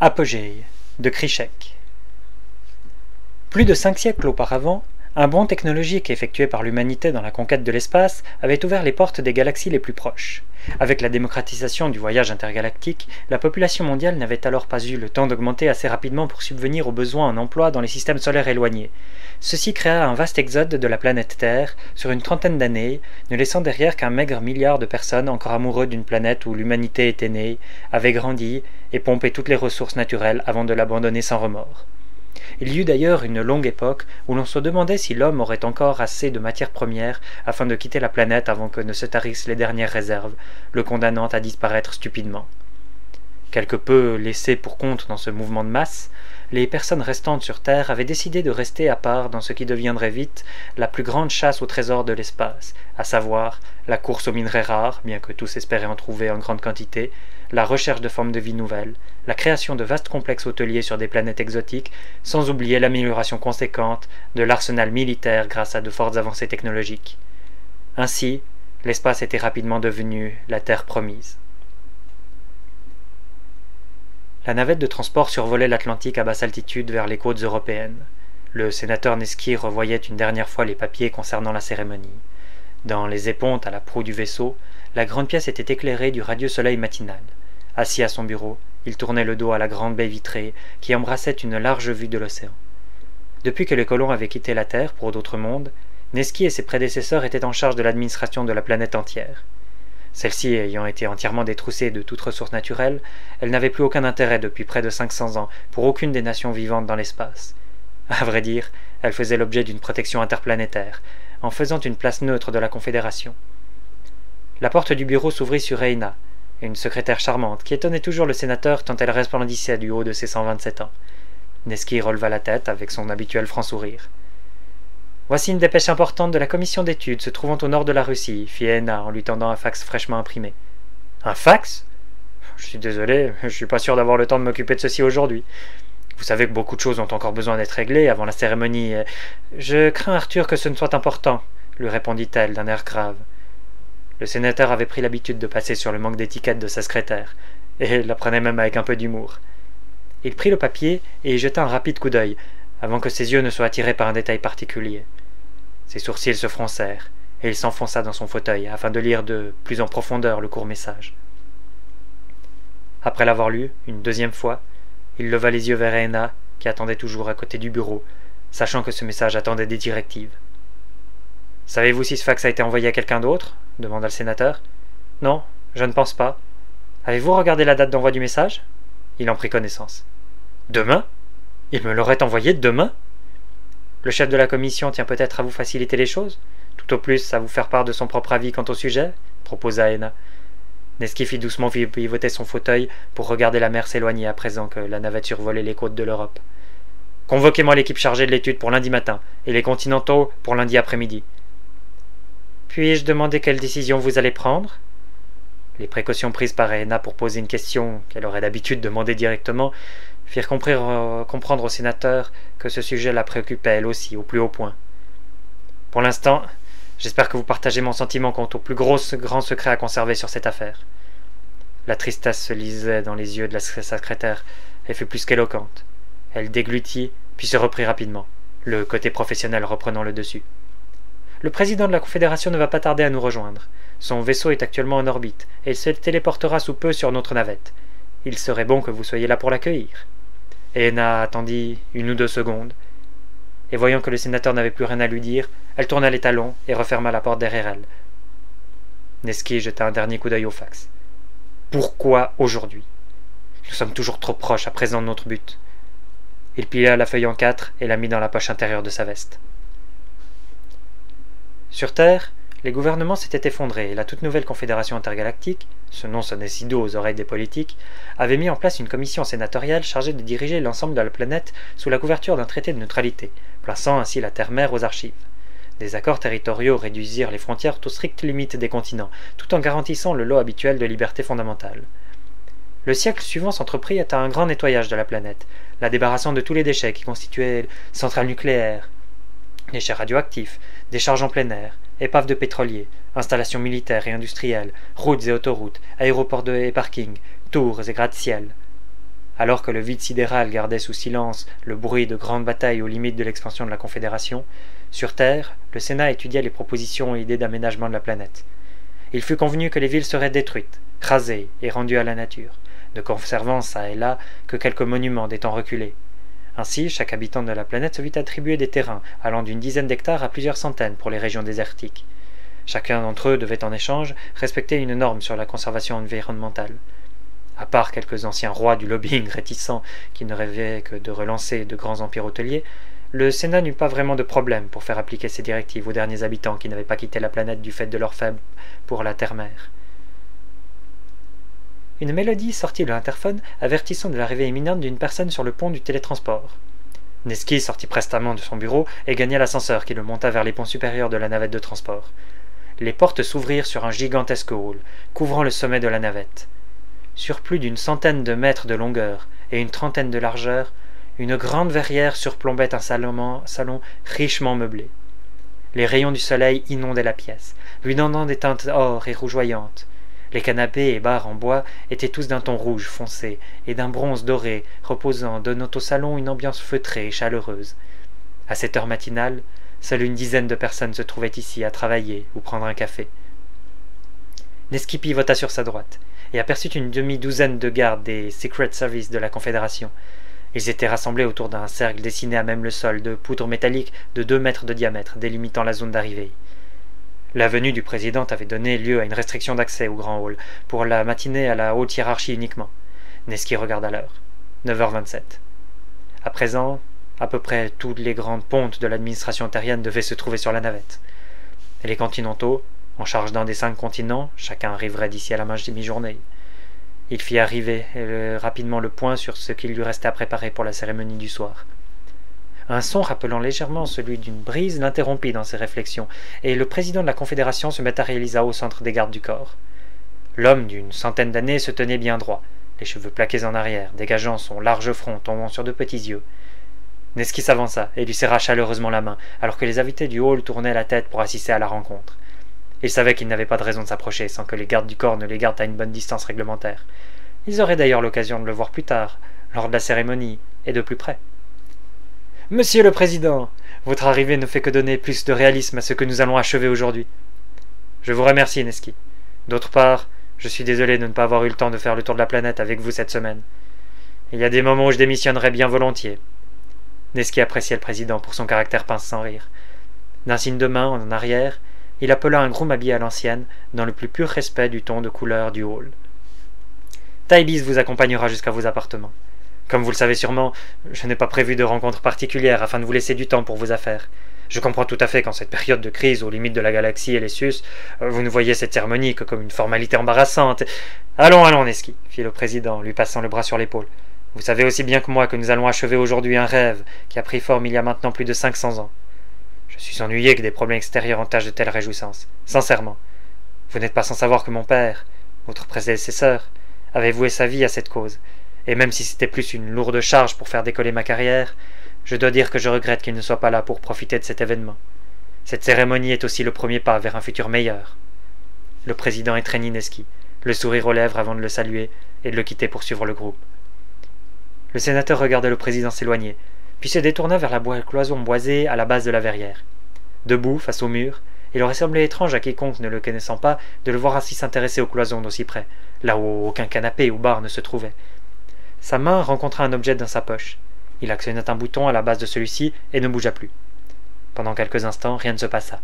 Apogée de Krychek. Plus de 5 siècles auparavant, un bond technologique effectué par l'humanité dans la conquête de l'espace avait ouvert les portes des galaxies les plus proches. Avec la démocratisation du voyage intergalactique, la population mondiale n'avait alors pas eu le temps d'augmenter assez rapidement pour subvenir aux besoins en emploi dans les systèmes solaires éloignés. Ceci créa un vaste exode de la planète Terre sur une trentaine d'années, ne laissant derrière qu'un maigre milliard de personnes encore amoureux d'une planète où l'humanité était née, avait grandi et pompé toutes les ressources naturelles avant de l'abandonner sans remords. Il y eut d'ailleurs une longue époque où l'on se demandait si l'homme aurait encore assez de matières premières afin de quitter la planète avant que ne se tarissent les dernières réserves, le condamnant à disparaître stupidement. Quelque peu laissés pour compte dans ce mouvement de masse, les personnes restantes sur Terre avaient décidé de rester à part dans ce qui deviendrait vite la plus grande chasse aux trésors de l'espace, à savoir la course aux minerais rares, bien que tous espéraient en trouver en grande quantité, la recherche de formes de vie nouvelles, la création de vastes complexes hôteliers sur des planètes exotiques, sans oublier l'amélioration conséquente de l'arsenal militaire grâce à de fortes avancées technologiques. Ainsi, l'espace était rapidement devenu la terre promise. La navette de transport survolait l'Atlantique à basse altitude vers les côtes européennes. Le sénateur Nesky revoyait une dernière fois les papiers concernant la cérémonie. Dans les épontes à la proue du vaisseau, la grande pièce était éclairée du radieux soleil matinal. Assis à son bureau, il tournait le dos à la grande baie vitrée qui embrassait une large vue de l'océan. Depuis que les colons avaient quitté la Terre pour d'autres mondes, Nesky et ses prédécesseurs étaient en charge de l'administration de la planète entière. Celle-ci ayant été entièrement détroussée de toute ressource naturelle, elle n'avait plus aucun intérêt depuis près de 500 ans pour aucune des nations vivantes dans l'espace. À vrai dire, elle faisait l'objet d'une protection interplanétaire, en faisant une place neutre de la Confédération. La porte du bureau s'ouvrit sur Eina, une secrétaire charmante qui étonnait toujours le sénateur tant elle resplendissait du haut de ses 127 ans. Nesky releva la tête avec son habituel franc sourire. « Voici une dépêche importante de la commission d'études se trouvant au nord de la Russie, fit Eina en lui tendant un fax fraîchement imprimé. « Un fax ? Je suis désolé, je suis pas sûr d'avoir le temps de m'occuper de ceci aujourd'hui. Vous savez que beaucoup de choses ont encore besoin d'être réglées avant la cérémonie. Je crains, Arthur, que ce ne soit important, lui répondit-elle d'un air grave. Le sénateur avait pris l'habitude de passer sur le manque d'étiquette de sa secrétaire, et la prenait même avec un peu d'humour. Il prit le papier et y jeta un rapide coup d'œil, avant que ses yeux ne soient attirés par un détail particulier. Ses sourcils se froncèrent, et il s'enfonça dans son fauteuil afin de lire de plus en profondeur le court message. Après l'avoir lu, une deuxième fois, il leva les yeux vers Eina, qui attendait toujours à côté du bureau, sachant que ce message attendait des directives. « Savez-vous si ce fax a été envoyé à quelqu'un d'autre » demanda le sénateur. « Non, je ne pense pas. Avez-vous regardé la date d'envoi du message ?» Il en prit connaissance. « Demain ? Il me l'aurait envoyé demain ? Le chef de la commission tient peut-être à vous faciliter les choses, tout au plus à vous faire part de son propre avis quant au sujet » proposa Eina. Nesky fit doucement pivoter son fauteuil pour regarder la mer s'éloigner à présent que la navette survolait les côtes de l'Europe. « Convoquez-moi l'équipe chargée de l'étude pour lundi matin et les continentaux pour lundi après-midi. » « Puis-je demander quelle décision vous allez prendre ?» Les précautions prises par Eina pour poser une question qu'elle aurait d'habitude demandée directement firent comprendre au sénateur que ce sujet la préoccupait elle aussi au plus haut point. « Pour l'instant, j'espère que vous partagez mon sentiment quant au plus grand secret à conserver sur cette affaire. » La tristesse se lisait dans les yeux de la secrétaire et fut plus qu'éloquente. Elle déglutit, puis se reprit rapidement, le côté professionnel reprenant le dessus. Le président de la Confédération ne va pas tarder à nous rejoindre. Son vaisseau est actuellement en orbite, et il se téléportera sous peu sur notre navette. Il serait bon que vous soyez là pour l'accueillir. Eina attendit 1 ou 2 secondes, et voyant que le sénateur n'avait plus rien à lui dire, elle tourna les talons et referma la porte derrière elle. Nesky jeta un dernier coup d'œil au fax. Pourquoi aujourd'hui? Nous sommes toujours trop proches à présent de notre but. Il plia la feuille en 4 et la mit dans la poche intérieure de sa veste. Sur Terre, les gouvernements s'étaient effondrés et la toute nouvelle confédération intergalactique, ce nom sonnait si doux aux oreilles des politiques, avait mis en place une commission sénatoriale chargée de diriger l'ensemble de la planète sous la couverture d'un traité de neutralité, plaçant ainsi la Terre-Mère aux archives. Des accords territoriaux réduisirent les frontières aux strictes limites des continents, tout en garantissant le lot habituel de liberté fondamentale. Le siècle suivant s'entreprit à un grand nettoyage de la planète, la débarrassant de tous les déchets qui constituaient centrales nucléaires, déchets radioactifs, décharges en plein air, épaves de pétroliers, installations militaires et industrielles, routes et autoroutes, aéroports et parkings, tours et gratte-ciel. alors que le vide sidéral gardait sous silence le bruit de grandes batailles aux limites de l'expansion de la Confédération, sur Terre, le Sénat étudiait les propositions et idées d'aménagement de la planète. Il fut convenu que les villes seraient détruites, rasées et rendues à la nature, ne conservant çà et là que quelques monuments des temps reculés. Ainsi, chaque habitant de la planète se vit attribuer des terrains allant d'une dizaine d'hectares à plusieurs centaines pour les régions désertiques. Chacun d'entre eux devait en échange respecter une norme sur la conservation environnementale. À part quelques anciens rois du lobbying réticents qui ne rêvaient que de relancer de grands empires hôteliers, le Sénat n'eut pas vraiment de problème pour faire appliquer ces directives aux derniers habitants qui n'avaient pas quitté la planète du fait de leur faible pour la terre-mère. Une mélodie sortit de l'interphone avertissant de l'arrivée imminente d'une personne sur le pont du télétransport. Neski sortit prestement de son bureau et gagna l'ascenseur qui le monta vers les ponts supérieurs de la navette de transport. Les portes s'ouvrirent sur un gigantesque hall, couvrant le sommet de la navette. Sur plus d'une centaine de mètres de longueur et une trentaine de largeur, une grande verrière surplombait un salon richement meublé. Les rayons du soleil inondaient la pièce, lui donnant des teintes or et rougeoyantes. Les canapés et barres en bois étaient tous d'un ton rouge foncé et d'un bronze doré, reposant, donnant au salon une ambiance feutrée et chaleureuse. À cette heure matinale, seule une dizaine de personnes se trouvaient ici à travailler ou prendre un café. Neski pivota sur sa droite et aperçut une demi-douzaine de gardes des Secret Service de la Confédération. Ils étaient rassemblés autour d'un cercle dessiné à même le sol de poudre métallique de 2 mètres de diamètre, délimitant la zone d'arrivée. La venue du président avait donné lieu à une restriction d'accès au grand hall, pour la matinée à la haute hiérarchie uniquement. Neski regarda l'heure. 9h27. À présent, à peu près toutes les grandes pontes de l'administration terrienne devaient se trouver sur la navette. Et les continentaux, en charge d'un des 5 continents, chacun arriverait d'ici à la mi-journée. Il fit arriver rapidement le point sur ce qu'il lui restait à préparer pour la cérémonie du soir. Un son rappelant légèrement celui d'une brise l'interrompit dans ses réflexions, et le président de la Confédération se matérialisa au centre des gardes du corps. L'homme d'une centaine d'années se tenait bien droit, les cheveux plaqués en arrière, dégageant son large front tombant sur de petits yeux. Neski s'avança et lui serra chaleureusement la main, alors que les invités du hall tournaient la tête pour assister à la rencontre. Il savait qu'il n'avait pas de raison de s'approcher sans que les gardes du corps ne les gardent à une bonne distance réglementaire. Ils auraient d'ailleurs l'occasion de le voir plus tard, lors de la cérémonie, et de plus près. « Monsieur le Président, votre arrivée ne fait que donner plus de réalisme à ce que nous allons achever aujourd'hui. »« Je vous remercie, Neski. D'autre part, je suis désolé de ne pas avoir eu le temps de faire le tour de la planète avec vous cette semaine. Il y a des moments où je démissionnerais bien volontiers. » Neski appréciait le président pour son caractère pince sans rire. D'un signe de main en arrière, il appela un groom habillé à l'ancienne, dans le plus pur respect du ton de couleur du hall. « Taibis vous accompagnera jusqu'à vos appartements. Comme vous le savez sûrement, je n'ai pas prévu de rencontre particulière afin de vous laisser du temps pour vos affaires. Je comprends tout à fait qu'en cette période de crise aux limites de la galaxie et les Sus, vous ne voyez cette cérémonie que comme une formalité embarrassante. Allons, allons, Neski, fit le président, lui passant le bras sur l'épaule. Vous savez aussi bien que moi que nous allons achever aujourd'hui un rêve qui a pris forme il y a maintenant plus de 500 ans. Je suis ennuyé que des problèmes extérieurs entachent de telles réjouissances. Sincèrement. Vous n'êtes pas sans savoir que mon père, votre prédécesseur, avait voué sa vie à cette cause. Et même si c'était plus une lourde charge pour faire décoller ma carrière, je dois dire que je regrette qu'il ne soit pas là pour profiter de cet événement. Cette cérémonie est aussi le premier pas vers un futur meilleur. Le président étreignit Neski, le sourire aux lèvres avant de le saluer et de le quitter pour suivre le groupe. Le sénateur regarda le président s'éloigner, puis se détourna vers la cloison boisée à la base de la verrière. Debout, face au mur, il aurait semblé étrange à quiconque ne le connaissant pas de le voir ainsi s'intéresser aux cloisons d'aussi près, là où aucun canapé ou bar ne se trouvait. Sa main rencontra un objet dans sa poche. Il actionna un bouton à la base de celui-ci et ne bougea plus. Pendant quelques instants, rien ne se passa.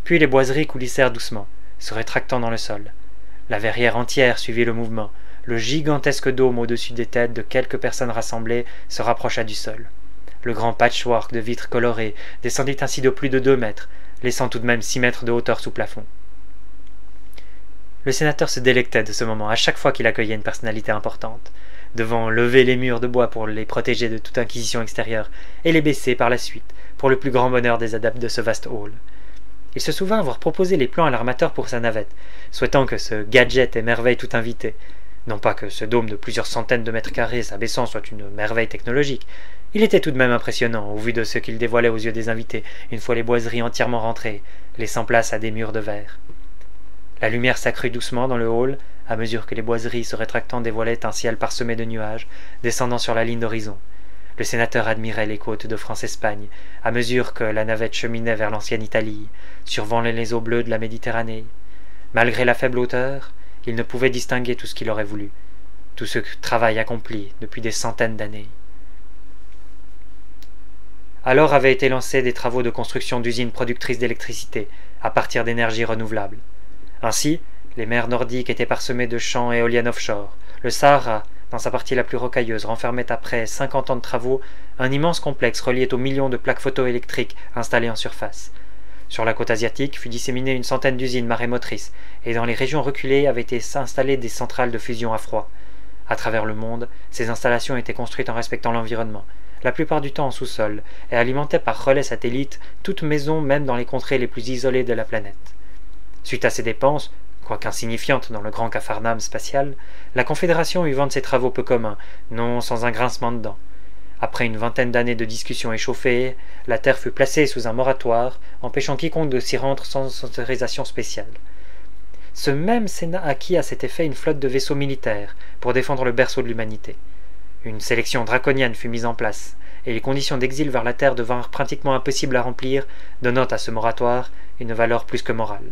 Puis les boiseries coulissèrent doucement, se rétractant dans le sol. La verrière entière suivit le mouvement. Le gigantesque dôme au-dessus des têtes de quelques personnes rassemblées se rapprocha du sol. Le grand patchwork de vitres colorées descendit ainsi de plus de 2 mètres, laissant tout de même 6 mètres de hauteur sous plafond. Le sénateur se délectait de ce moment à chaque fois qu'il accueillait une personnalité importante, devant lever les murs de bois pour les protéger de toute inquisition extérieure, et les baisser par la suite, pour le plus grand bonheur des adeptes de ce vaste hall. Il se souvint avoir proposé les plans à l'armateur pour sa navette, souhaitant que ce gadget émerveille tout invité. Non pas que ce dôme de plusieurs centaines de mètres carrés s'abaissant soit une merveille technologique, il était tout de même impressionnant au vu de ce qu'il dévoilait aux yeux des invités, une fois les boiseries entièrement rentrées, laissant place à des murs de verre. La lumière s'accrut doucement dans le hall, à mesure que les boiseries se rétractant dévoilaient un ciel parsemé de nuages, descendant sur la ligne d'horizon. Le sénateur admirait les côtes de France-Espagne, à mesure que la navette cheminait vers l'ancienne Italie, survolant les eaux bleues de la Méditerranée. Malgré la faible hauteur, il ne pouvait distinguer tout ce qu'il aurait voulu, tout ce travail accompli depuis des centaines d'années. Alors avaient été lancés des travaux de construction d'usines productrices d'électricité, à partir d'énergies renouvelables. Ainsi, les mers nordiques étaient parsemées de champs éoliennes offshore. Le Sahara, dans sa partie la plus rocailleuse, renfermait après 50 ans de travaux un immense complexe relié aux millions de plaques photoélectriques installées en surface. Sur la côte asiatique fut disséminée une centaine d'usines marémotrices, et dans les régions reculées avaient été installées des centrales de fusion à froid. À travers le monde, ces installations étaient construites en respectant l'environnement, la plupart du temps en sous-sol, et alimentaient par relais satellites toute maison même dans les contrées les plus isolées de la planète. Suite à ces dépenses, quoique insignifiantes dans le grand capharnaüm spatial, la Confédération eut vent de ses travaux peu communs, non sans un grincement de dents. Après une vingtaine d'années de discussions échauffées, la Terre fut placée sous un moratoire, empêchant quiconque de s'y rendre sans autorisation spéciale. Ce même Sénat acquit à cet effet une flotte de vaisseaux militaires pour défendre le berceau de l'humanité. Une sélection draconienne fut mise en place, et les conditions d'exil vers la Terre devinrent pratiquement impossibles à remplir, donnant à ce moratoire une valeur plus que morale.